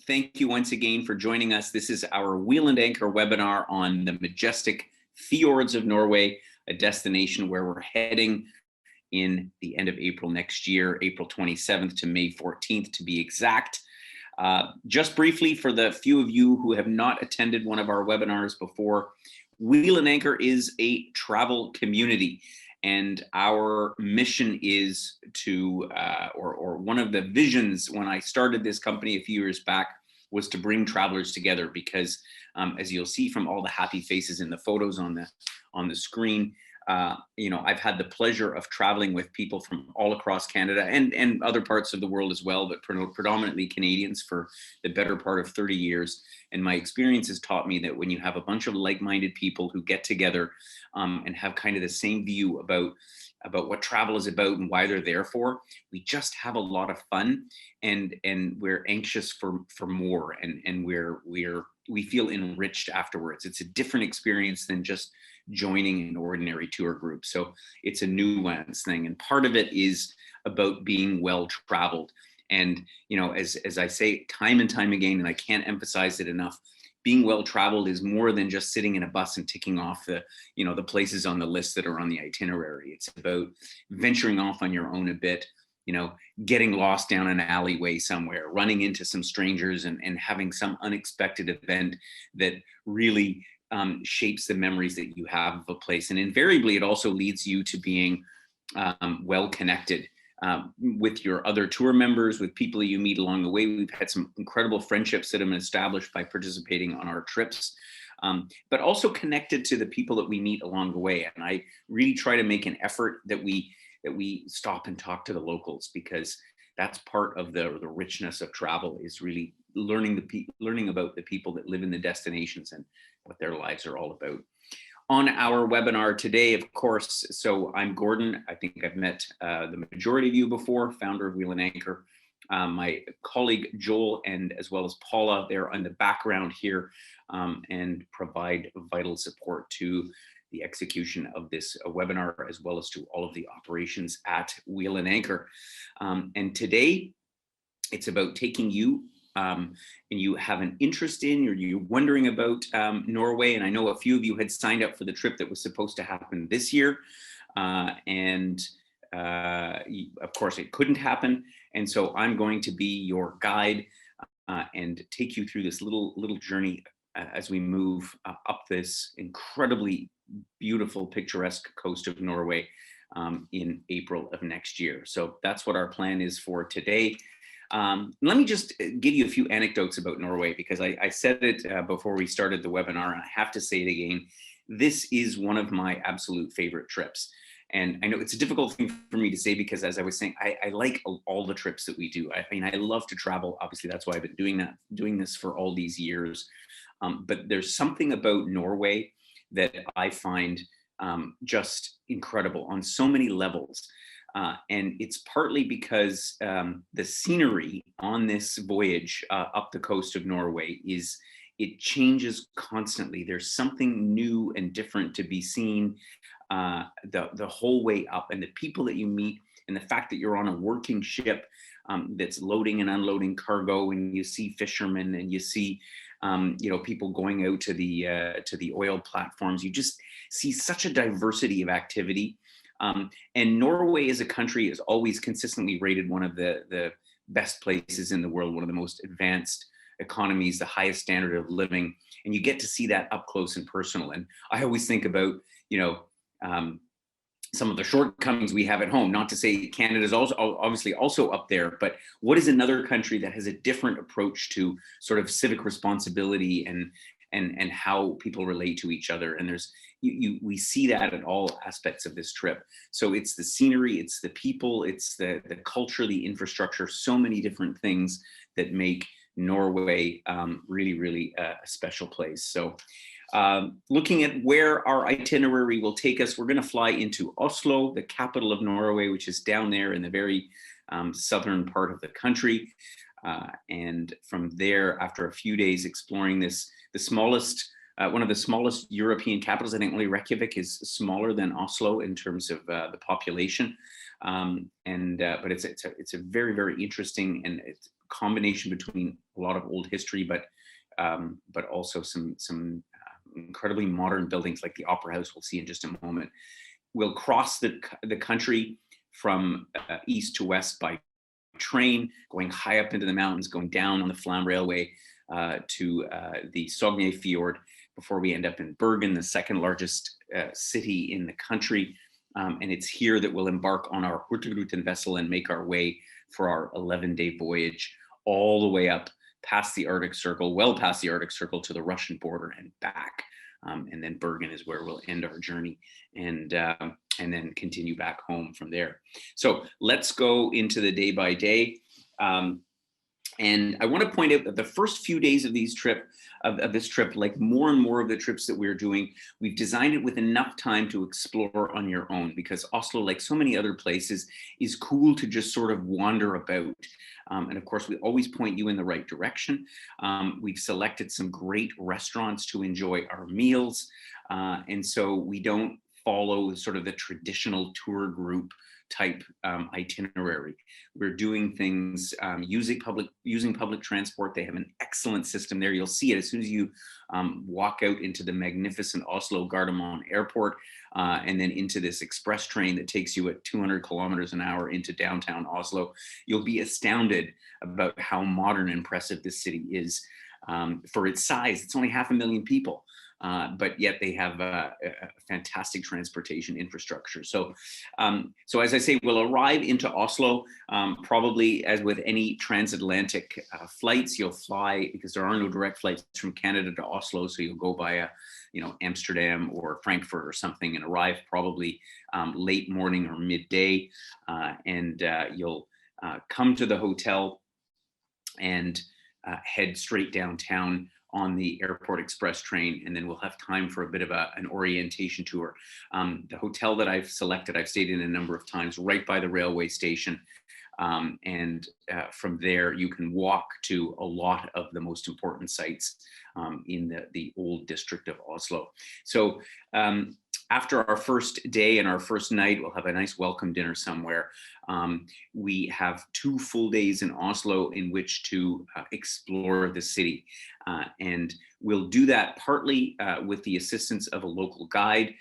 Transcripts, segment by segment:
Thank you once again for joining us. This is our Wheel and Anchor webinar on the majestic fjords of Norway, a destination where we're heading in the end of April next year, April 27th to May 14th to be exact. Just briefly, for the few of you who have not attended one of our webinars before, Wheel and Anchor is a travel community. And our mission is to, or one of the visions when I started this company a few years back, was to bring travelers together because, as you'll see from all the happy faces in the photos on the screen, I've had the pleasure of traveling with people from all across Canada and other parts of the world as well, but predominantly Canadians for the better part of 30 years. And my experience has taught me that when you have a bunch of like-minded people who get together and have kind of the same view about what travel is about and why they're there for, we just have a lot of fun, and we're anxious for more, and we feel enriched afterwards. It's a different experience than just joining an ordinary tour group. So it's a nuance thing, and part of it is about being well traveled. And as I say time and time again, and I can't emphasize it enough, being well traveled is more than just sitting in a bus and ticking off the places on the list that are on the itinerary. It's about venturing off on your own a bit, getting lost down an alleyway somewhere, running into some strangers and having some unexpected event that really shapes the memories that you have of a place. And invariably, it also leads you to being well connected with your other tour members, with people that you meet along the way. We've had some incredible friendships that have been established by participating on our trips, but also connected to the people that we meet along the way. And I really try to make an effort that we stop and talk to the locals, because that's part of the richness of travel, is really learning about the people that live in the destinations and what their lives are all about. On our webinar today, of course, so I'm Gordon. I think I've met the majority of you before, founder of Wheel and Anchor. My colleague Joel, and as well as Paula, they're in the background here and provide vital support to the execution of this webinar, as well as to all of the operations at Wheel and Anchor. And today, it's about taking you and you have an interest in, or you're wondering about Norway. And I know a few of you had signed up for the trip that was supposed to happen this year. Of course, it couldn't happen. And so I'm going to be your guide and take you through this little journey as we move up this incredibly beautiful, picturesque coast of Norway in April of next year. So that's what our plan is for today. Let me just give you a few anecdotes about Norway, because I said it before we started the webinar, and I have to say it again. This is one of my absolute favorite trips. And I know it's a difficult thing for me to say, because as I was saying, I like all the trips that we do. I mean, I love to travel. Obviously, that's why I've been doing this for all these years. But there's something about Norway that I find just incredible on so many levels. And it's partly because the scenery on this voyage up the coast of Norway it changes constantly. There's something new and different to be seen the whole way up, and the people that you meet, and the fact that you're on a working ship that's loading and unloading cargo, and you see fishermen, and you see people going out to the oil platforms. You just see such a diversity of activity. And Norway as a country is always consistently rated one of the best places in the world, one of the most advanced economies, the highest standard of living. And you get to see that up close and personal. And I always think about, some of the shortcomings we have at home, not to say Canada is also obviously also up there, but what is another country that has a different approach to sort of civic responsibility and how people relate to each other? And we see that in all aspects of this trip. So it's the scenery, it's the people, it's the culture, the infrastructure, so many different things that make Norway really, really a special place. So looking at where our itinerary will take us, we're going to fly into Oslo, the capital of Norway, which is down there in the very southern part of the country. And from there, after a few days exploring this, one of the smallest European capitals. I think only Reykjavik is smaller than Oslo in terms of the population. But it's a very, very interesting and it's combination between a lot of old history, but also some incredibly modern buildings like the Opera House we'll see in just a moment. We'll cross the country from east to west by train, going high up into the mountains, going down on the Flam Railway to the Sogne Fjord before we end up in Bergen, the second largest city in the country. And it's here that we'll embark on our Hurtigruten vessel and make our way for our 11-day voyage all the way up past the Arctic Circle, well past the Arctic Circle to the Russian border and back. And then Bergen is where we'll end our journey and then continue back home from there. So let's go into the day by day. And I want to point out that the first few days of this trip, like more and more of the trips that we're doing, we've designed it with enough time to explore on your own, because Oslo, like so many other places, is cool to just sort of wander about. And of course, we always point you in the right direction. We've selected some great restaurants to enjoy our meals. And so we don't follow sort of the traditional tour group type itinerary. We're doing things using public transport. They have an excellent system there. You'll see it as soon as you walk out into the magnificent Oslo Gardermoen Airport and then into this express train that takes you at 200 kilometers an hour into downtown Oslo. You'll be astounded about how modern and impressive this city is for its size. It's only 500,000 people. But yet they have a fantastic transportation infrastructure. So as I say, we'll arrive into Oslo, probably as with any transatlantic flights, you'll fly, because there are no direct flights from Canada to Oslo. So you'll go via, Amsterdam or Frankfurt or something and arrive probably late morning or midday. And you'll come to the hotel and head straight downtown on the airport express train, and then we'll have time for a bit of an orientation tour. The hotel that I've selected, I've stayed in a number of times, right by the railway station. And from there, you can walk to a lot of the most important sites in the old district of Oslo. So after our first day and our first night, we'll have a nice welcome dinner somewhere. We have 2 full days in Oslo in which to explore the city. And we'll do that partly with the assistance of a local guide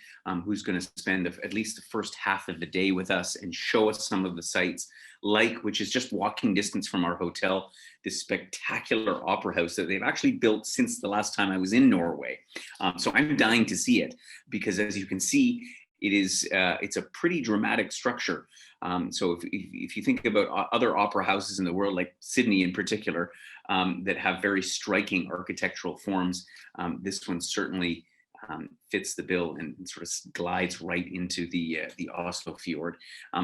who's going to spend at least the first half of the day with us and show us some of the sites, which is just walking distance from our hotel, this spectacular opera house that they've actually built since the last time I was in Norway. So I'm dying to see it, because as you can see, it's a pretty dramatic structure. So if you think about other opera houses in the world, like Sydney in particular, that have very striking architectural forms, this one certainly fits the bill and sort of glides right into the Oslo Fjord.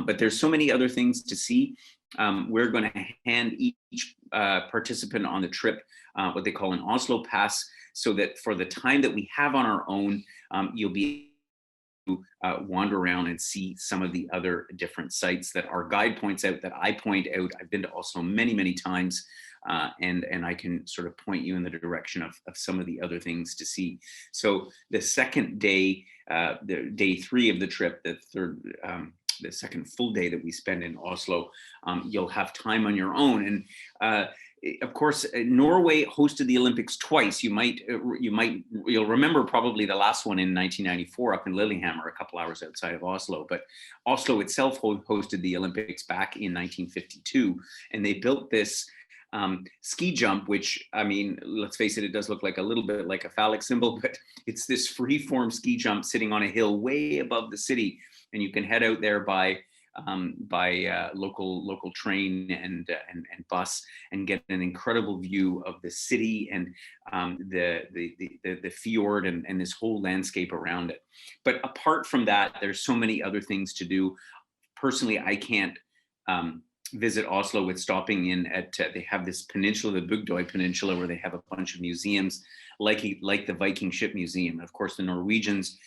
But there's so many other things to see. We're going to hand each participant on the trip what they call an Oslo Pass, so that for the time that we have on our own, you'll be wander around and see some of the other different sites that our guide points out, that I point out. I've been to Oslo many, many times, and I can sort of point you in the direction of some of the other things to see. So the second day, the day 3 of the trip, the second full day that we spend in Oslo, you'll have time on your own. And of course, Norway hosted the Olympics twice. You'll remember probably the last one in 1994 up in Lillehammer, a couple hours outside of Oslo. But Oslo itself hosted the Olympics back in 1952, and they built this ski jump, which, I mean, let's face it, it does look like a little bit like a phallic symbol, but it's this free-form ski jump sitting on a hill way above the city, and you can head out there by local train and bus and get an incredible view of the city and the fjord and this whole landscape around it. But apart from that, there's so many other things to do. Personally, I can't visit Oslo with stopping in at they have this peninsula, the Bugdøy Peninsula, where they have a bunch of museums like the Viking Ship Museum. Of course, the Norwegians,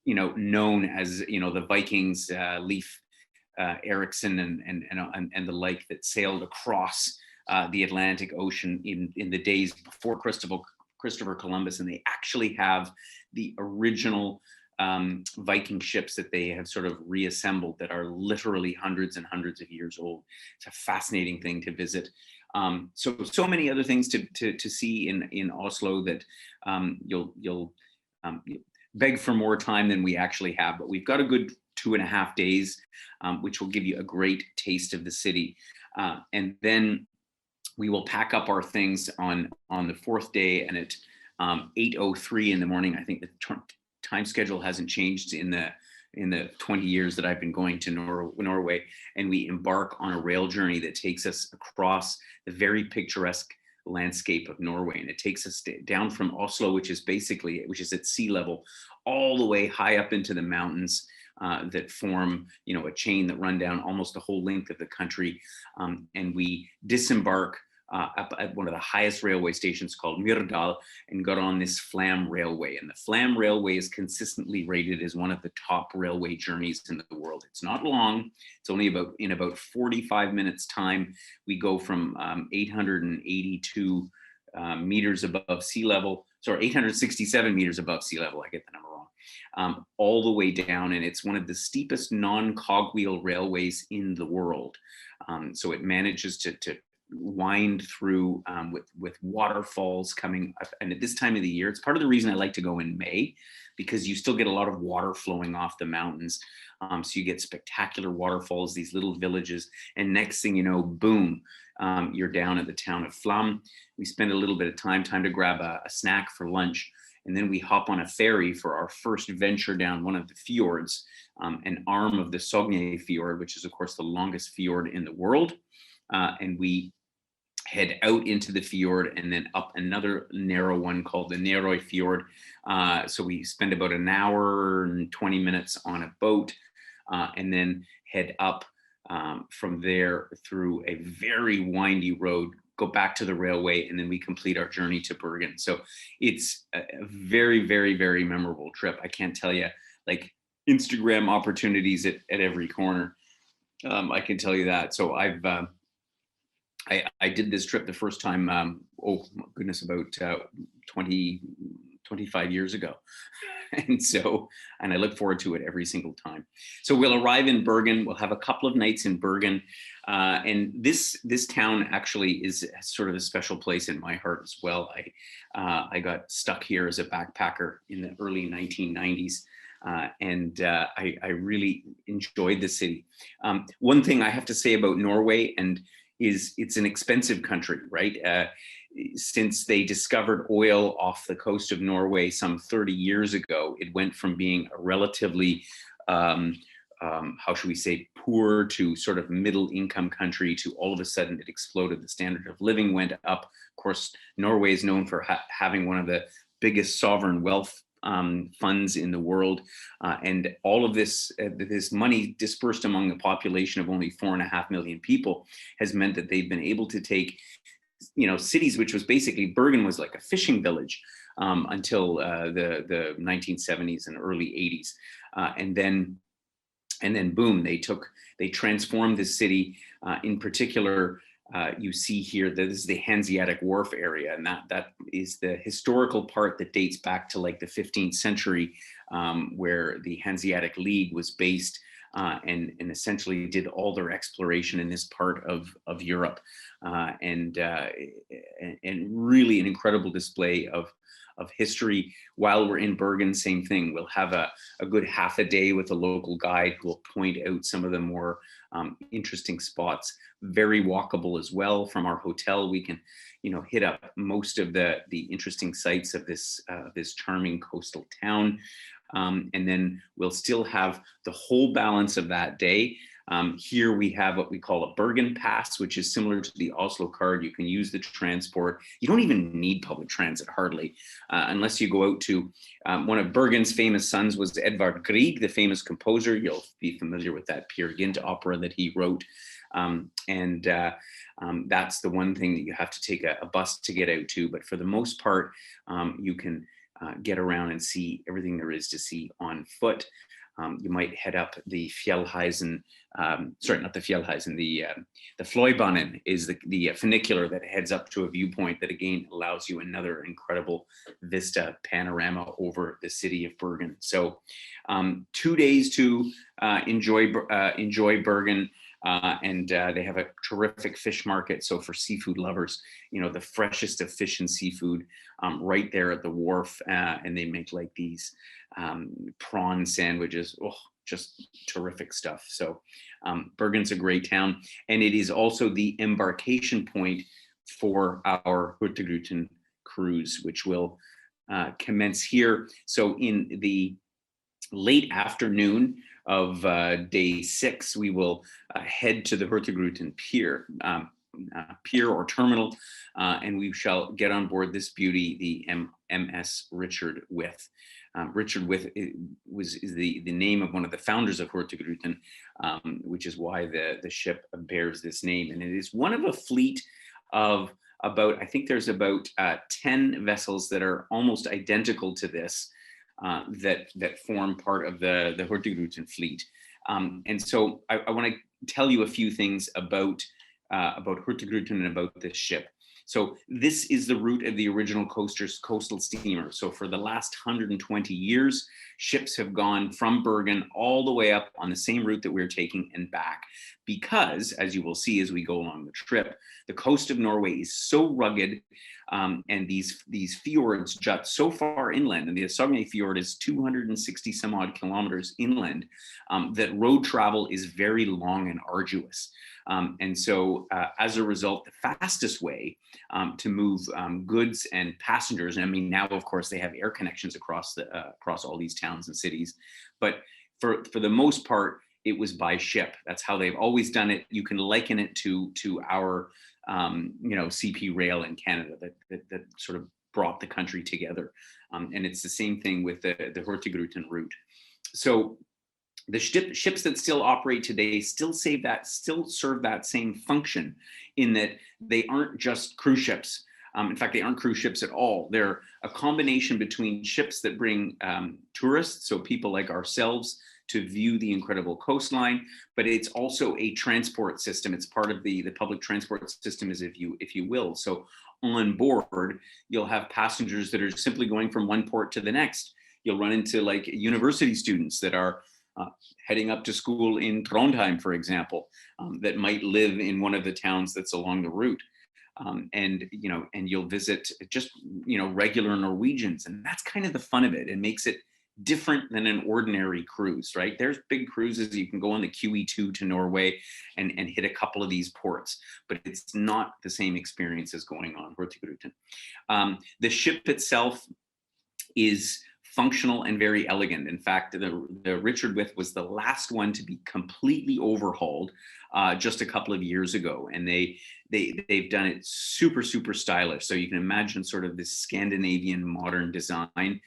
known as the Vikings, Leif Erikson and the like, that sailed across the Atlantic Ocean in the days before Christopher Columbus, and they actually have the original Viking ships that they have sort of reassembled that are literally hundreds and hundreds of years old. It's a fascinating thing to visit. So many other things to see in Oslo that you'll beg for more time than we actually have. But we've got a good 2.5 days, which will give you a great taste of the city. And then we will pack up our things on the fourth day, and at 8:03 in the morning, I think the time schedule hasn't changed in the 20 years that I've been going to Norway, and we embark on a rail journey that takes us across the very picturesque landscape of Norway, and it takes us down from Oslo, which is at sea level, all the way high up into the mountains that form, a chain that run down almost the whole length of the country, and we disembark up at one of the highest railway stations called Myrdal, and got on this Flam Railway. And the Flam Railway is consistently rated as one of the top railway journeys in the world. It's not long. It's only about 45 minutes time. We go from 882 meters above sea level, 867 meters above sea level. I get the number wrong. All the way down, and it's one of the steepest non-cogwheel railways in the world. So it manages to wind through with waterfalls coming up. And at this time of the year, it's part of the reason I like to go in May, because you still get a lot of water flowing off the mountains. So you get spectacular waterfalls, these little villages, and next thing you know, boom, you're down at the town of Flam. We spend a little bit of time to grab a snack for lunch, and then we hop on a ferry for our first venture down one of the fjords, an arm of the Sogne Fjord, which is of course the longest fjord in the world. And we head out into the fjord and then up another narrow one called the Nero Fjord. So we spend about an hour and 20 minutes on a boat, and then head up from there through a very windy road, go back to the railway, and then we complete our journey to Bergen. So it's a very, very, very memorable trip. I can't tell you, like, Instagram opportunities at every corner. I can tell you that. So I did this trip the first time, about 25 years ago. And I look forward to it every single time. So we'll arrive in Bergen. We'll have a couple of nights in Bergen. And this town actually is sort of a special place in my heart as well. I got stuck here as a backpacker in the early 1990s. And I really enjoyed the city. One thing I have to say about Norway is it's an expensive country, right? Since they discovered oil off the coast of Norway some 30 years ago, it went from being a relatively, how should we say, poor to sort of middle income country to all of a sudden it exploded. The standard of living went up. Of course, Norway is known for having one of the biggest sovereign wealth funds in the world, and all of this money dispersed among a population of only 4.5 million people has meant that they've been able to take, cities, which was basically, Bergen was like a fishing village until the 1970s and early 80s, and then boom, they transformed the city. In particular, you see here that this is the Hanseatic Wharf area, and that is the historical part that dates back to like the 15th century, where the Hanseatic League was based, and essentially did all their exploration in this part of Europe, and really an incredible display of history. While we're in Bergen, same thing. We'll have a good half a day with a local guide who will point out some of the more interesting spots. Very walkable as well. From our hotel, we can, hit up most of the interesting sites of this charming coastal town. And then we'll still have the whole balance of that day. Here we have what we call a Bergen Pass, which is similar to the Oslo card. You can use the transport. You don't even need public transit hardly, unless you go out to one of Bergen's famous sons was Edvard Grieg, the famous composer. You'll be familiar with that Peer Gynt opera that he wrote. That's the one thing that you have to take a bus to get out to. But for the most part, you can get around and see everything there is to see on foot. You might head up the Fjellheisen, sorry, not the Fjellheisen, the Fløibanen is the funicular that heads up to a viewpoint that again allows you another incredible vista panorama over the city of Bergen. So 2 days to enjoy Bergen. And they have a terrific fish market. So for seafood lovers, you know, the freshest of fish and seafood right there at the wharf. And they make like these prawn sandwiches. Oh, just terrific stuff. So Bergen's a great town. And it is also the embarkation point for our Hurtigruten cruise, which will commence here. So in the late afternoon of day 6, we will head to the Hurtigruten pier, pier or terminal, and we shall get on board this beauty, the MS Richard With. Richard With is the name of one of the founders of Hurtigruten, which is why the ship bears this name. And it is one of a fleet of about, I think there's about 10 vessels that are almost identical to this, that form part of the Hurtigruten fleet. And so I want to tell you a few things about Hurtigruten and about this ship. So this is the route of the original coastal steamer. So for the last 120 years, ships have gone from Bergen all the way up on the same route that we're taking and back. Because, as you will see as we go along the trip, the coast of Norway is so rugged, and these fjords jut so far inland, and the Sogne Fjord is 260 some odd kilometers inland, that road travel is very long and arduous. And so as a result, the fastest way to move goods and passengers, and I mean, now, of course, they have air connections across all these towns and cities, but for the most part, it was by ship. That's how they've always done it. You can liken it to our CP Rail in Canada that sort of brought the country together. And it's the same thing with the Hurtigruten route. So the ships that still operate today still serve that same function, in that they aren't just cruise ships. In fact, they aren't cruise ships at all. They're a combination between ships that bring tourists, so people like ourselves, to view the incredible coastline, but it's also a transport system. It's part of the public transport system, as if you will. So on board, you'll have passengers that are simply going from one port to the next. You'll run into like university students that are heading up to school in Trondheim, for example, that might live in one of the towns that's along the route. And you'll visit just, regular Norwegians. And that's kind of the fun of it. It makes it different than an ordinary cruise, right? There's big cruises. You can go on the QE2 to Norway and hit a couple of these ports, but it's not the same experience as going on Hurtigruten. The ship itself is functional and very elegant. In fact, the Richard With was the last one to be completely overhauled just a couple of years ago, and they've done it super, super stylish. So you can imagine sort of this Scandinavian modern design,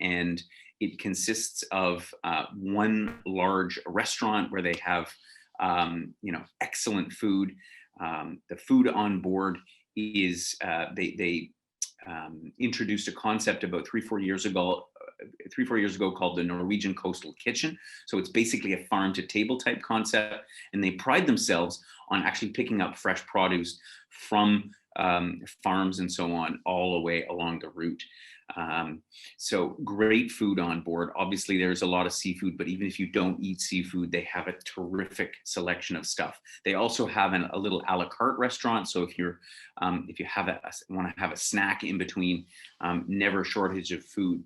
and it consists of one large restaurant where they have excellent food. The food on board is they introduced a concept about 3-4 years ago called the Norwegian Coastal Kitchen. So it's basically a farm to table type concept, and they pride themselves on actually picking up fresh produce from farms and so on all the way along the route. So great food on board. Obviously, there's a lot of seafood, but even if you don't eat seafood, they have a terrific selection of stuff. They also have a little a la carte restaurant. So if you want to have a snack in between, never shortage of food.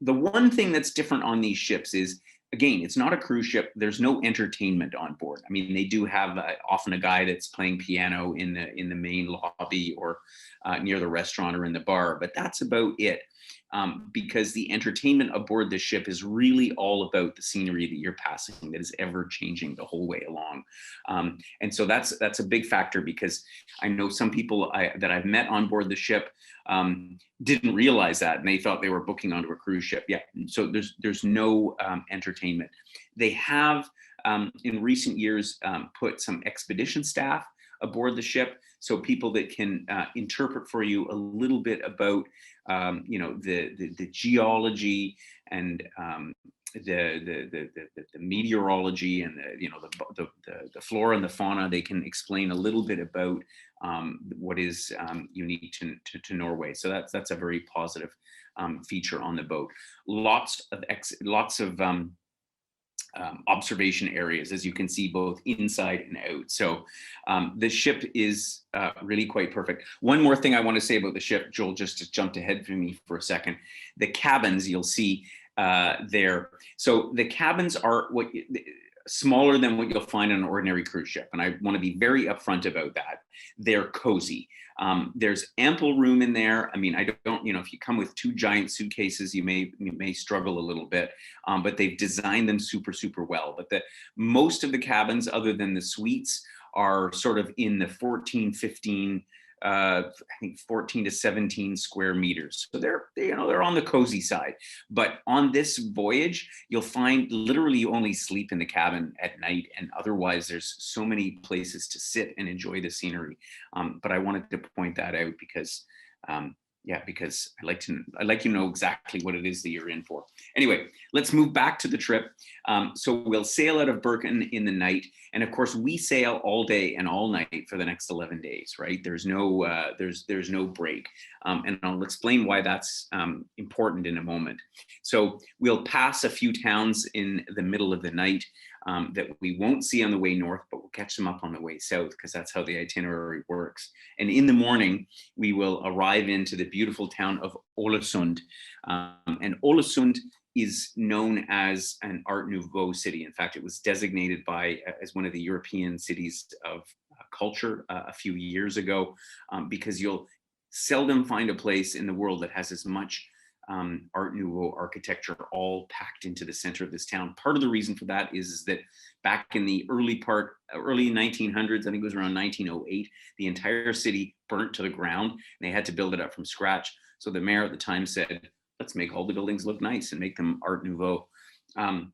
The one thing that's different on these ships is, again, it's not a cruise ship. There's no entertainment on board. I mean, they do have often a guy that's playing piano in the main lobby or near the restaurant or in the bar, but that's about it. Because the entertainment aboard the ship is really all about the scenery that you're passing, that is ever changing the whole way along. And so that's a big factor, because I know some people that I've met on board the ship didn't realize that, and they thought they were booking onto a cruise ship. Yeah, so there's no entertainment. They have in recent years put some expedition staff aboard the ship, so people that can interpret for you a little bit about the geology and the meteorology and the flora and the fauna. They can explain a little bit about what is unique to Norway. So that's a very positive feature on the boat. Lots of observation areas, as you can see, both inside and out. So the ship is really quite perfect. One more thing I want to say about the ship, Joel, just jumped ahead for me for a second. The cabins you'll see there. So the cabins are smaller than what you'll find on an ordinary cruise ship. And I want to be very upfront about that. They're cozy. There's ample room in there. I mean, I don't, if you come with 2 giant suitcases, you may struggle a little bit, but they've designed them super, super well. But most of the cabins, other than the suites, are sort of in the 14, 15, I think 14 to 17 square meters. So they're on the cozy side. But on this voyage, you'll find literally you only sleep in the cabin at night, and otherwise there's so many places to sit and enjoy the scenery. But I wanted to point that out because because I like you to know exactly what it is that you're in for. Anyway, let's move back to the trip. So we'll sail out of Bergen in the night, and of course we sail all day and all night for the next 11 days. Right? There's no break, and I'll explain why that's important in a moment. So we'll pass a few towns in the middle of the night that we won't see on the way north, but we'll catch them up on the way south, because that's how the itinerary works. And in the morning, we will arrive into the beautiful town of Olasund. And Olasund is known as an Art Nouveau city. In fact, it was designated as one of the European cities of culture a few years ago, because you'll seldom find a place in the world that has as much Art Nouveau architecture all packed into the center of this town. Part of the reason for that is that back in the early 1900s, I think it was around 1908, the entire city burnt to the ground, and they had to build it up from scratch. So the mayor at the time said, let's make all the buildings look nice and make them Art Nouveau. And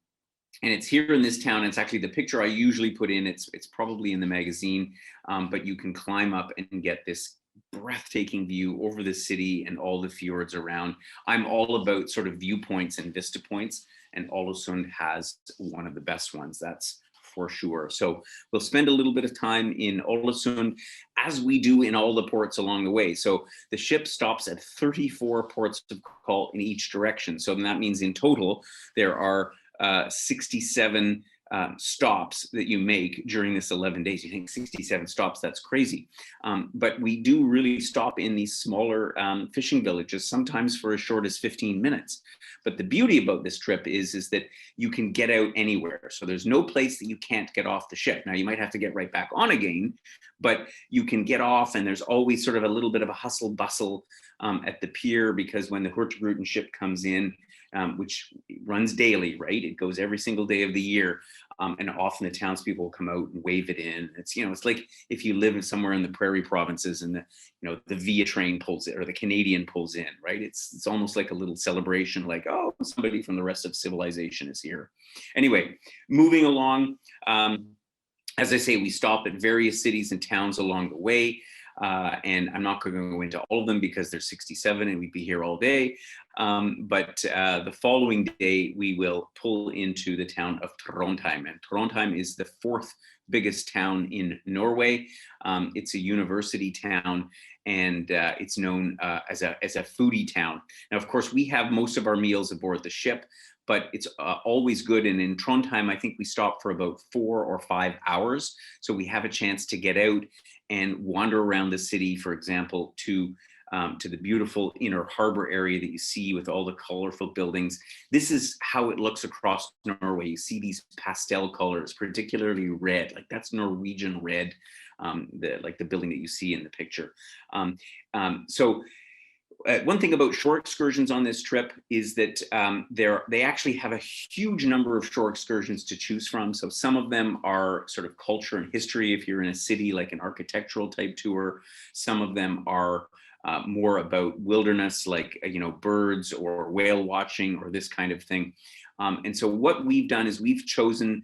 it's here in this town. It's actually the picture I usually put in. It's probably in the magazine, but you can climb up and get this breathtaking view over the city and all the fjords around. I'm all about sort of viewpoints and vista points, and Ålesund has one of the best ones, that's for sure. So we'll spend a little bit of time in Ålesund, as we do in all the ports along the way. So the ship stops at 34 ports of call in each direction. So that means in total, there are 67 stops that you make during this 11 days. You think 67 stops, that's crazy. But we do really stop in these smaller fishing villages, sometimes for as short as 15 minutes. But the beauty about this trip is that you can get out anywhere. So there's no place that you can't get off the ship. Now, you might have to get right back on again, but you can get off, and there's always sort of a little bit of a hustle bustle at the pier, because when the Hurtigruten ship comes in, which runs daily, right? It goes every single day of the year. And often the townspeople will come out and wave it in. It's, it's like if you live somewhere in the prairie provinces and the Via train pulls it, or the Canadian pulls in, right? It's almost like a little celebration, like, oh, somebody from the rest of civilization is here. Anyway, moving along, as I say, we stop at various cities and towns along the way. And I'm not going to go into all of them because there's 67 and we'd be here all day. But the following day, we will pull into the town of Trondheim. And Trondheim is the 4th biggest town in Norway. It's a university town, and it's known as a foodie town. Now, of course, we have most of our meals aboard the ship, but it's always good. And in Trondheim, I think we stop for about 4 or 5 hours. So we have a chance to get out and wander around the city, for example, to the beautiful inner harbor area that you see with all the colorful buildings. This is how it looks across Norway. You see these pastel colors, particularly red, like that's Norwegian red, like the building that you see in the picture. One thing about shore excursions on this trip is that they actually have a huge number of shore excursions to choose from. So some of them are sort of culture and history, if you're in a city, like an architectural type tour. Some of them are more about wilderness, like birds or whale watching or this kind of thing. And so what we've done is we've chosen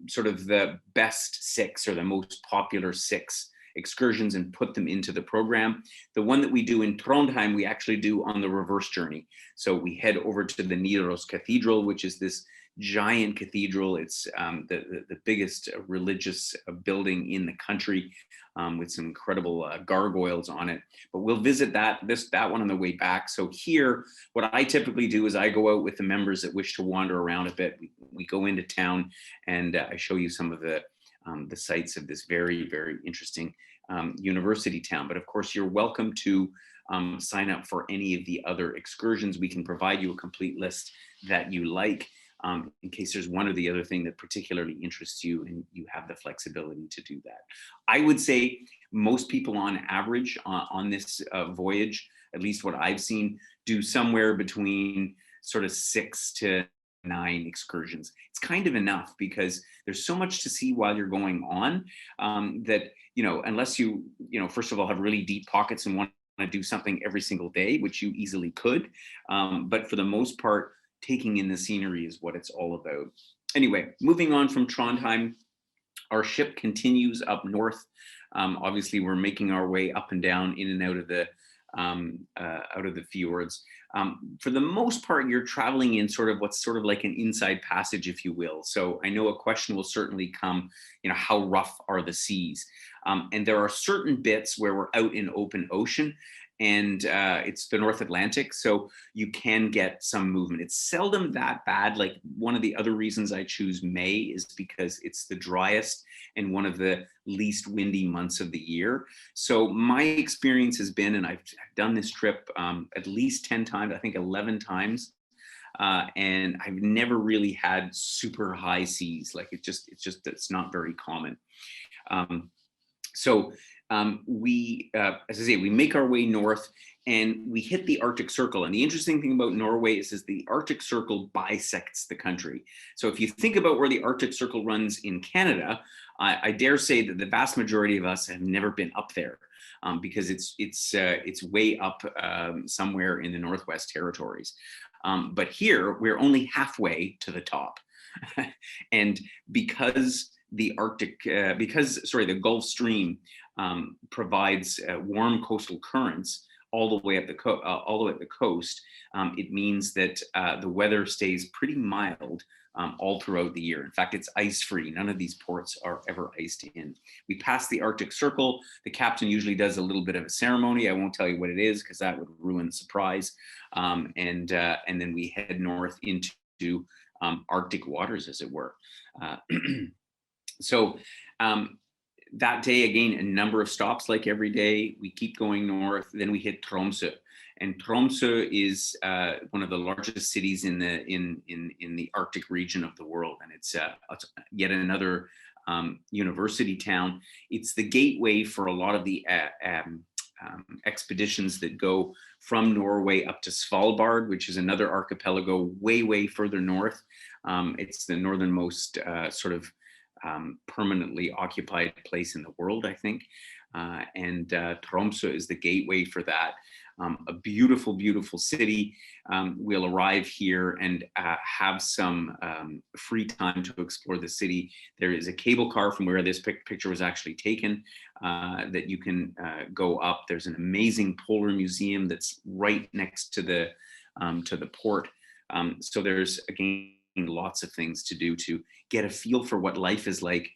sort of the best 6 or the most popular 6 excursions and put them into the program. The one that we do in Trondheim, we actually do on the reverse journey. So we head over to the Nero's Cathedral, which is this giant cathedral. It's the biggest religious building in the country, with some incredible gargoyles on it. But we'll visit that one on the way back. So here, what I typically do is I go out with the members that wish to wander around a bit. We go into town, and I show you some of the sites of this very, very interesting university town. But of course, you're welcome to sign up for any of the other excursions. We can provide you a complete list that you like, in case there's one or the other thing that particularly interests you and you have the flexibility to do that. I would say most people on average on this voyage, at least what I've seen, do somewhere between sort of 6 to 9 excursions. It's kind of enough because there's so much to see while you're going on, that, unless you first of all have really deep pockets and want to do something every single day, which you easily could. But for the most part, taking in the scenery is what it's all about. Anyway, moving on from Trondheim, our ship continues up north. Obviously, we're making our way up and down, in and out of the fjords. For the most part, you're traveling in what's sort of like an inside passage, if you will. So I know a question will certainly come, how rough are the seas? And there are certain bits where we're out in open ocean, and it's the North Atlantic, so you can get some movement. It's seldom that bad. Like, one of the other reasons I choose May is because it's the driest and one of the least windy months of the year. So my experience has been, and I've done this trip at least 10 times, I think 11 times, and I've never really had super high seas. Like, it's not very common. We, as I say, we make our way north and we hit the Arctic Circle. And the interesting thing about Norway is the Arctic Circle bisects the country. So if you think about where the Arctic Circle runs in Canada, I dare say that the vast majority of us have never been up there, because it's way up somewhere in the Northwest Territories. But here we're only halfway to the top. And because the Gulf Stream provides warm coastal currents all the way up the coast, it means that the weather stays pretty mild all throughout the year. In fact, it's ice-free. None of these ports are ever iced in. We pass the Arctic Circle. The captain usually does a little bit of a ceremony. I won't tell you what it is because that would ruin the surprise. And then we head north into Arctic waters, as it were. So that day, again, a number of stops like every day. We keep going north, then we hit Tromso. And Tromso is one of the largest cities in the Arctic region of the world. And it's yet another university town. It's the gateway for a lot of the expeditions that go from Norway up to Svalbard, which is another archipelago way, way further north. It's the northernmost permanently occupied place in the world, I think. And Tromso is the gateway for that. A beautiful, beautiful city. We'll arrive here and have some free time to explore the city. There is a cable car from where this picture was actually taken that you can go up. There's an amazing polar museum that's right next to the port. So there's, again, lots of things to do to get a feel for what life is like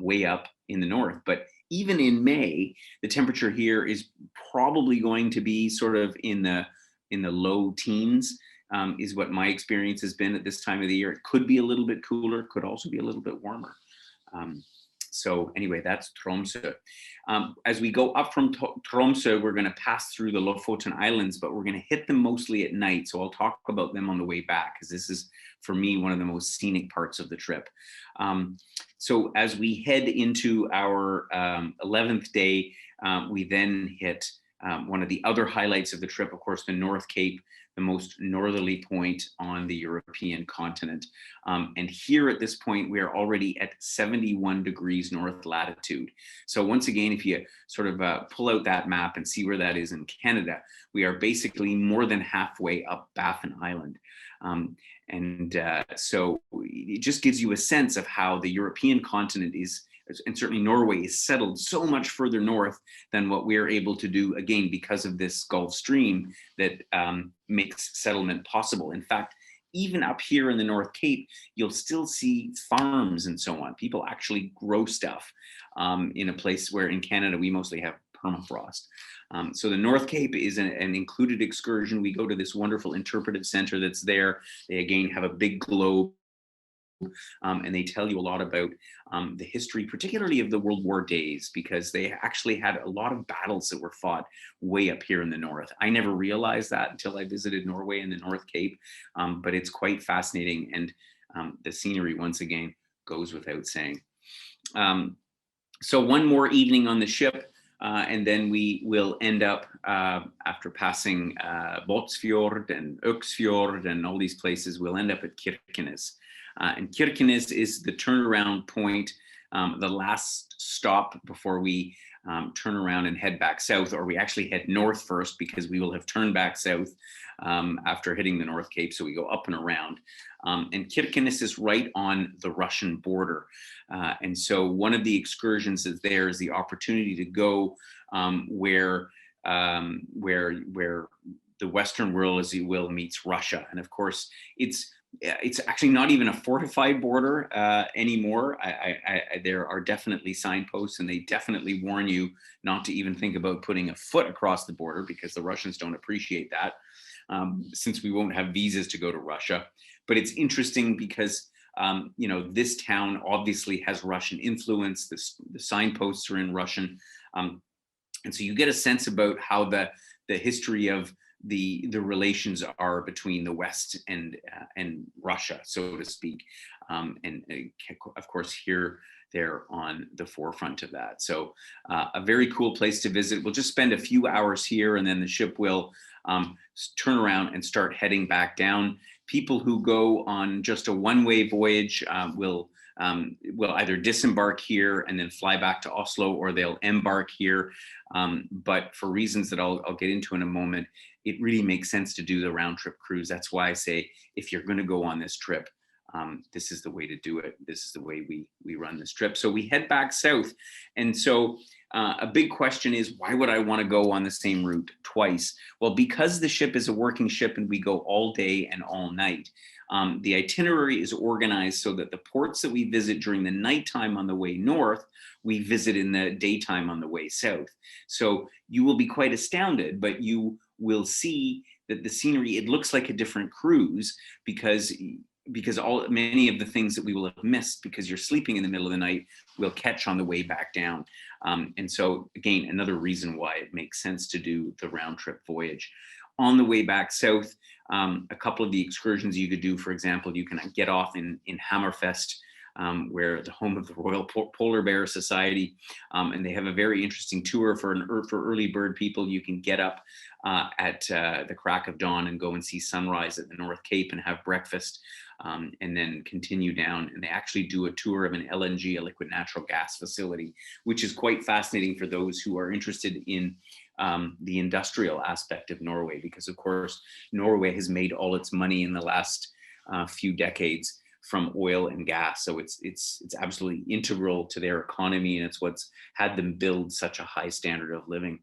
way up in the north. But even in May, the temperature here is probably going to be sort of in the low teens, is what my experience has been at this time of the year. It could be a little bit cooler, could also be a little bit warmer. So anyway, that's Tromso. As we go up from Tromso, we're going to pass through the Lofoten Islands, but we're going to hit them mostly at night. So I'll talk about them on the way back, because this is, for me, one of the most scenic parts of the trip. So as we head into our 11th day, we then hit one of the other highlights of the trip, of course, the North Cape, the most northerly point on the European continent. And here at this point, we are already at 71 degrees north latitude. So once again, if you sort of pull out that map and see where that is in Canada, we are basically more than halfway up Baffin Island. So it just gives you a sense of how the European continent is and certainly Norway is settled so much further north than what we're able to do, again, because of this Gulf Stream that makes settlement possible. In fact, even up here in the North Cape, you'll still see farms and so on. People actually grow stuff in a place where in Canada, we mostly have permafrost. So the North Cape is an included excursion. We go to this wonderful interpretive center that's there. They again have a big globe. And they tell you a lot about the history, particularly of the World War days, because they actually had a lot of battles that were fought way up here in the north. I never realized that until I visited Norway and the North Cape, but it's quite fascinating. And the scenery, once again, goes without saying. So one more evening on the ship, and then we will end up, after passing Båtsfjord and Øksfjord and all these places, we'll end up at Kirkunis. And Kirkunis is the turnaround point, the last stop before we turn around and head back south, or we actually head north first because we will have turned back south after hitting the North Cape. So we go up and around. And Kirkunis is right on the Russian border. And so one of the excursions is there is the opportunity to go where the Western world, as you will, meets Russia. And of course, it's actually not even a fortified border anymore. There are definitely signposts, and they definitely warn you not to even think about putting a foot across the border, because the Russians don't appreciate that, since we won't have visas to go to Russia. But it's interesting because this town obviously has Russian influence. The signposts are in Russian, and so you get a sense about how the history of the relations are between the West and Russia, so to speak, and of course here they're on the forefront of that. So a very cool place to visit. We'll just spend a few hours here, and then the ship will turn around and start heading back down. People who go on just a one-way voyage will either disembark here and then fly back to Oslo, or they'll embark here. But for reasons that I'll get into in a moment, it really makes sense to do the round trip cruise. That's why I say, if you're going to go on this trip, this is the way to do it. This is the way we run this trip. So we head back south. And so a big question is, why would I want to go on the same route twice? Well, because the ship is a working ship and we go all day and all night, the itinerary is organized so that the ports that we visit during the nighttime on the way north, we visit in the daytime on the way south. So you will be quite astounded, but you will see that the scenery, it looks like a different cruise, because many of the things that we will have missed because you're sleeping in the middle of the night, we'll catch on the way back down. And so again, another reason why it makes sense to do the round trip voyage. On the way back south, a couple of the excursions you could do, for example, you can get off in Hammerfest, where the home of the Royal Polar Bear Society, and they have a very interesting tour for early bird people. You can get up at the crack of dawn and go and see sunrise at the North Cape and have breakfast, and then continue down. And they actually do a tour of an LNG, a liquid natural gas facility, which is quite fascinating for those who are interested in the industrial aspect of Norway, because of course Norway has made all its money in the last few decades from oil and gas. So it's absolutely integral to their economy, and it's what's had them build such a high standard of living.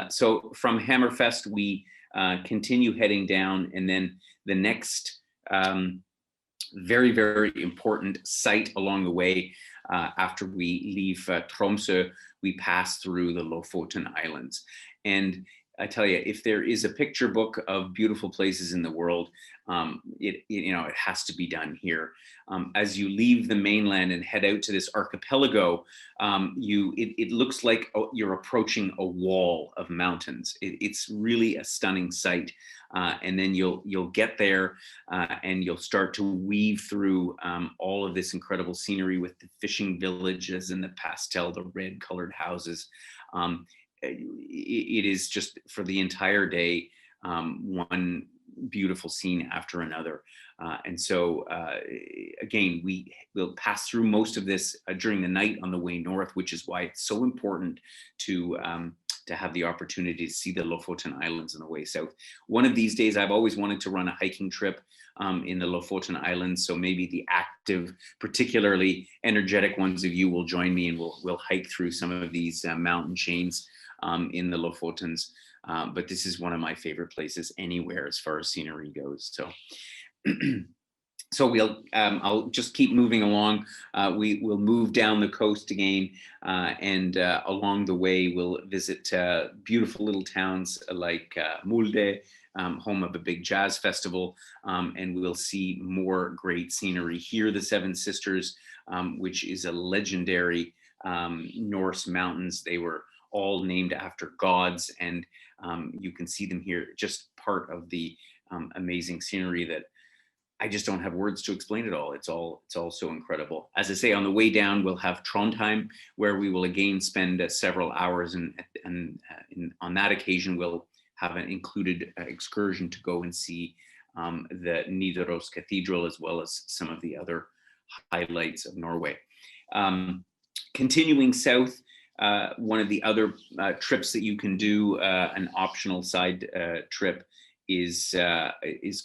So from Hammerfest, we continue heading down, and then the next very, very important site along the way, after we leave Tromso, we pass through the Lofoten Islands. And I tell you, if there is a picture book of beautiful places in the world, it has to be done here. As you leave the mainland and head out to this archipelago, it looks like you're approaching a wall of mountains. It's really a stunning sight. And then you'll get there, and you'll start to weave through all of this incredible scenery with the fishing villages and the pastel, the red colored houses. It is just, for the entire day, one beautiful scene after another. And so again, we will pass through most of this during the night on the way north, which is why it's so important to to have the opportunity to see the Lofoten Islands on the way south. One of these days, I've always wanted to run a hiking trip in the Lofoten Islands. So maybe the active, particularly energetic ones of you will join me, and we'll hike through some of these mountain chains in the Lofotens. But this is one of my favorite places anywhere as far as scenery goes. So. So I'll just keep moving along. We will move down the coast again, and along the way we'll visit beautiful little towns like Mulde, home of a big jazz festival, and we'll see more great scenery here. The Seven Sisters, which is a legendary Norse mountains. They were all named after gods, and you can see them here. Just part of the amazing scenery that I just don't have words to explain it all. It's all so incredible. As I say, on the way down, we'll have Trondheim, where we will again spend several hours, and on that occasion, we'll have an included excursion to go and see the Nidaros Cathedral, as well as some of the other highlights of Norway. Continuing south, one of the other trips that you can do, an optional side trip, is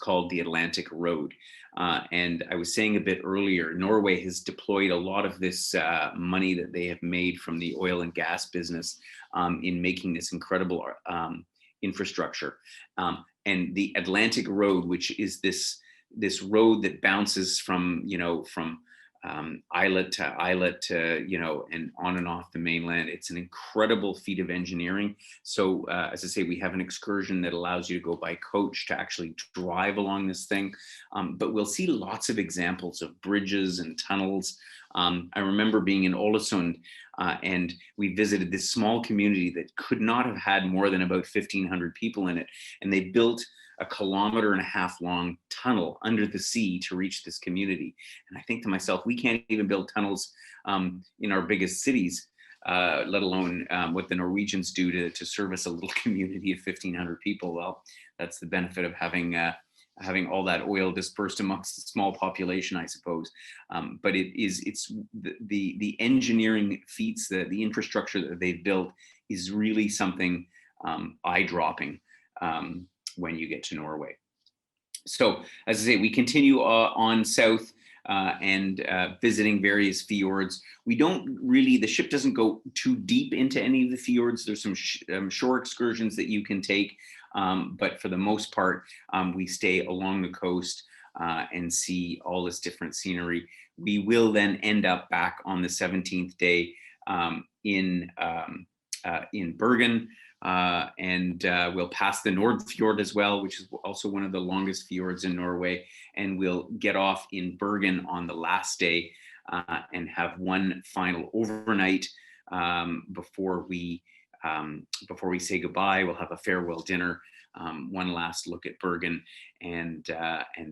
called the Atlantic Road. And I was saying a bit earlier, Norway has deployed a lot of this money that they have made from the oil and gas business in making this incredible infrastructure. And the Atlantic Road, which is this road that bounces from islet to islet to, and on and off the mainland. It's an incredible feat of engineering. So as I say, we have an excursion that allows you to go by coach to actually drive along this thing. But we'll see lots of examples of bridges and tunnels. I remember being in Olasund, and we visited this small community that could not have had more than about 1,500 people in it. And they built a 1.5 kilometer long tunnel under the sea to reach this community. And I think to myself, we can't even build tunnels in our biggest cities, let alone what the Norwegians do to service a little community of 1,500 people. Well, that's the benefit of having all that oil dispersed amongst a small population, I suppose. But it's the engineering feats, the infrastructure that they've built is really something eye-dropping when you get to Norway. So as I say, we continue on south and visiting various fjords. We don't really, the ship doesn't go too deep into any of the fjords. There's some shore excursions that you can take, but for the most part, we stay along the coast and see all this different scenery. We will then end up back on the 17th day in Bergen, and we'll pass the Nordfjord as well, which is also one of the longest fjords in Norway, and we'll get off in Bergen on the last day and have one final overnight before we say goodbye. We'll have a farewell dinner, one last look at Bergen, and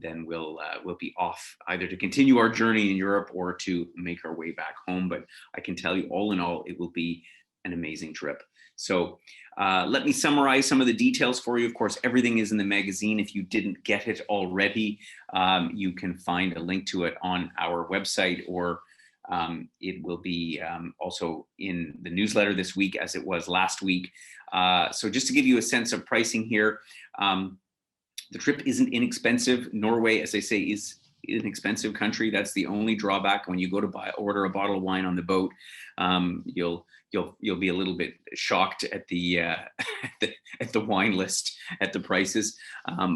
then we'll be off either to continue our journey in Europe or to make our way back home. But I can tell you, all in all, it will be an amazing trip. So let me summarize some of the details for you. Of course, everything is in the magazine. If you didn't get it already, you can find a link to it on our website, or it will be also in the newsletter this week, as it was last week. So just to give you a sense of pricing here, the trip isn't inexpensive. Norway, as I say, is an expensive country. That's the only drawback. When you go to order a bottle of wine on the boat, you'll be a little bit shocked at the at the wine list, at the prices.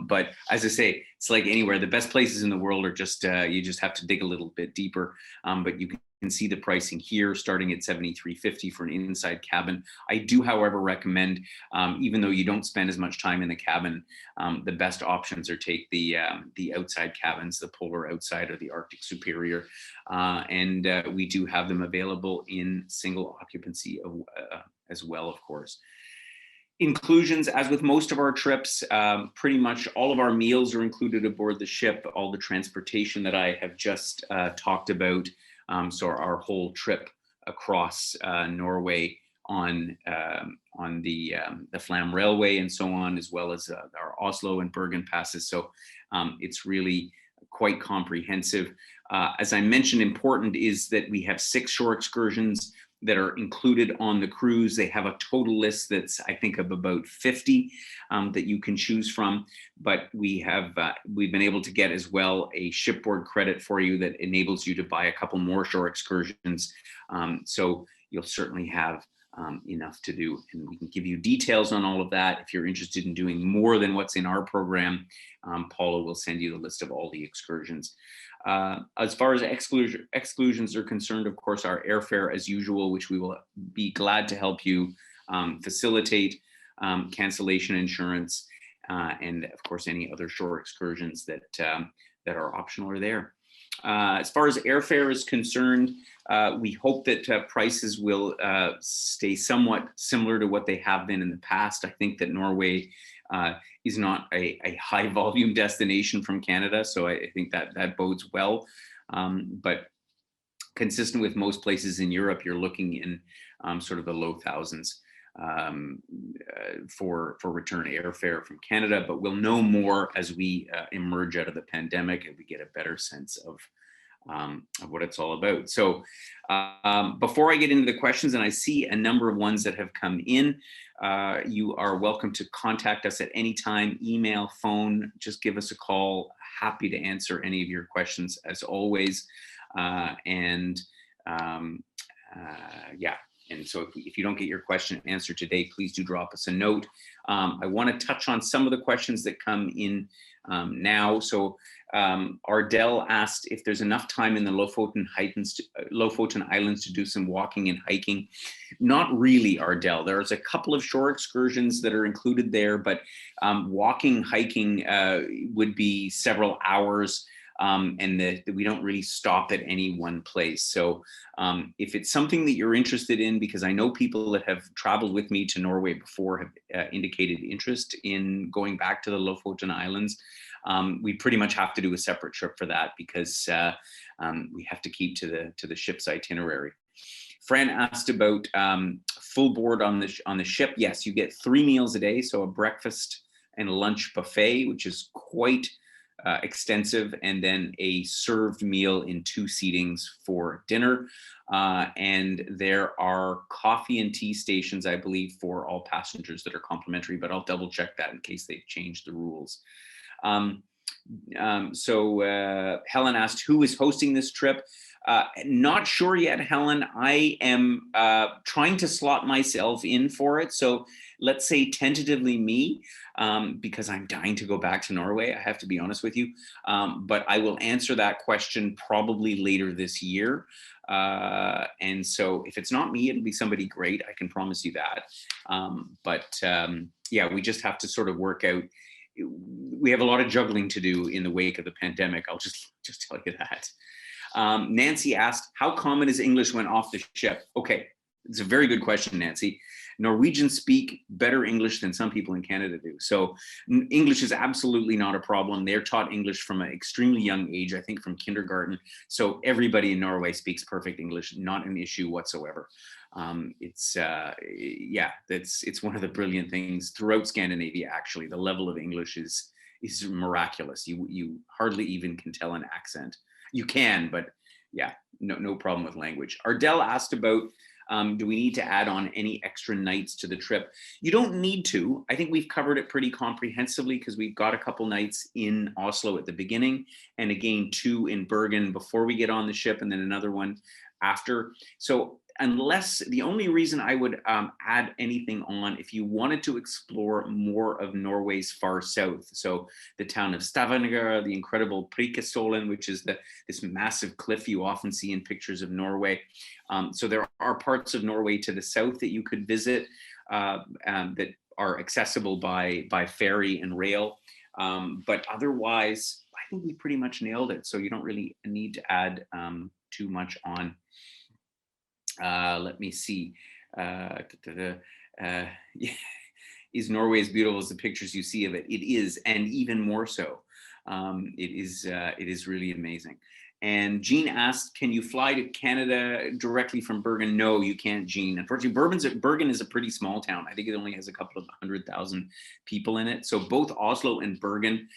But as I say, it's like anywhere. The best places in the world are just you just have to dig a little bit deeper. But you can see the pricing here, starting at $73.50 for an inside cabin. I do, however, recommend, even though you don't spend as much time in the cabin, the best options are take the outside cabins, the Polar Outside or the Arctic Superior, and we do have them available in single occupancy as well, of course. Inclusions, as with most of our trips, pretty much all of our meals are included aboard the ship, all the transportation that I have just talked about. So our whole trip across Norway on the Flam Railway and so on, as well as our Oslo and Bergen passes. So it's really quite comprehensive. As I mentioned, important is that we have 6 shore excursions that are included on the cruise. They have a total list that's, I think, of about 50 that you can choose from. But we've been able to get as well a shipboard credit for you that enables you to buy a couple more shore excursions. So you'll certainly have enough to do, and we can give you details on all of that. If you're interested in doing more than what's in our program, Paula will send you the list of all the excursions. As far as exclusions are concerned, of course, our airfare as usual, which we will be glad to help you facilitate, cancellation insurance, and of course, any other shore excursions that are optional are there. As far as airfare is concerned, we hope that prices will stay somewhat similar to what they have been in the past. I think that Norway is not a high volume destination from Canada, so I think that bodes well. But consistent with most places in Europe, you're looking in sort of the low thousands for return airfare from Canada, but we'll know more as we emerge out of the pandemic and we get a better sense of what it's all about. So before I get into the questions, and I see a number of ones that have come in, you are welcome to contact us at any time, email, phone, just give us a call. Happy to answer any of your questions as always. Yeah. And so if you don't get your question answered today, please do drop us a note. I want to touch on some of the questions that come in now. So Ardell asked if there's enough time in the Lofoten Islands to do some walking and hiking. Not really, Ardell. There's a couple of shore excursions that are included there, but walking, hiking would be several hours. And we don't really stop at any one place. So if it's something that you're interested in, because I know people that have traveled with me to Norway before have indicated interest in going back to the Lofoten Islands, we pretty much have to do a separate trip for that, because we have to keep to the ship's itinerary. Fran asked about full board on the ship. Yes, you get 3 meals a day, so a breakfast and a lunch buffet, which is quite extensive, and then a served meal in 2 seatings for dinner. And there are coffee and tea stations, I believe, for all passengers that are complimentary, but I'll double check that in case they've changed the rules. So Helen asked, who is hosting this trip? Not sure yet, Helen. I am trying to slot myself in for it. So let's say tentatively me, because I'm dying to go back to Norway, I have to be honest with you. But I will answer that question probably later this year. And so if it's not me, it'll be somebody great. I can promise you that. Yeah, we just have to sort of work out. We have a lot of juggling to do in the wake of the pandemic. I'll just tell you that. Nancy asked, how common is English when off the ship? Okay, it's a very good question, Nancy. Norwegians speak better English than some people in Canada do. So English is absolutely not a problem. They're taught English from an extremely young age, I think from kindergarten. So everybody in Norway speaks perfect English, not an issue whatsoever. It's one of the brilliant things throughout Scandinavia, actually. The level of English is miraculous. You hardly even can tell an accent. You can, but yeah, no problem with language. Ardell asked about, do we need to add on any extra nights to the trip? You don't need to. I think we've covered it pretty comprehensively, because we've got a couple nights in Oslo at the beginning, and again, 2 in Bergen before we get on the ship, and then another one after. So the only reason I would add anything on, if you wanted to explore more of Norway's far south, so the town of Stavanger, the incredible Preikestolen, which is this massive cliff you often see in pictures of Norway. So there are parts of Norway to the south that you could visit that are accessible by ferry and rail. But otherwise, I think we pretty much nailed it. So you don't really need to add too much on. Let me see. Is Norway as beautiful as the pictures you see of it? It is, and even more so. It is really amazing. And Jean asked, can you fly to Canada directly from Bergen? No, you can't, Jean. Unfortunately, Bergen is a pretty small town. I think it only has a couple of 100,000 people in it. So both Oslo and Bergen,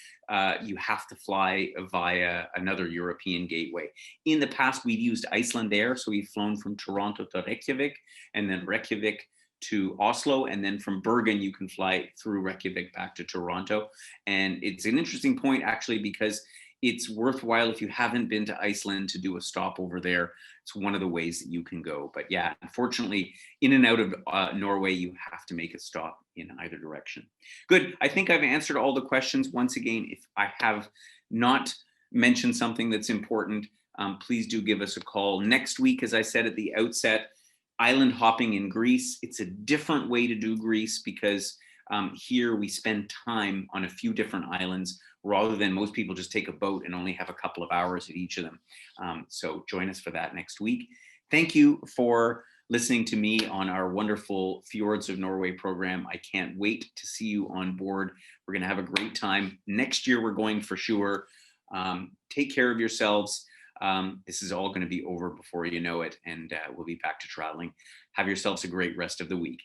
you have to fly via another European gateway. In the past, we've used Icelandair. So we've flown from Toronto to Reykjavik, and then Reykjavik to Oslo, and then from Bergen you can fly through Reykjavik back to Toronto. And it's an interesting point, actually, because it's worthwhile, if you haven't been to Iceland, to do a stop over there. It's one of the ways that you can go. But yeah, unfortunately, in and out of Norway, you have to make a stop in either direction. Good. I think I've answered all the questions. Once again, if I have not mentioned something that's important, please do give us a call. Next week, as I said at the outset, island hopping in Greece. It's a different way to do Greece, because here we spend time on a few different islands, rather than most people just take a boat and only have a couple of hours at each of them. So join us for that next week. Thank you for listening to me on our wonderful Fjords of Norway program. I can't wait to see you on board. We're going to have a great time. Next year, we're going for sure. Take care of yourselves. This is all going to be over before you know it, and we'll be back to traveling. Have yourselves a great rest of the week.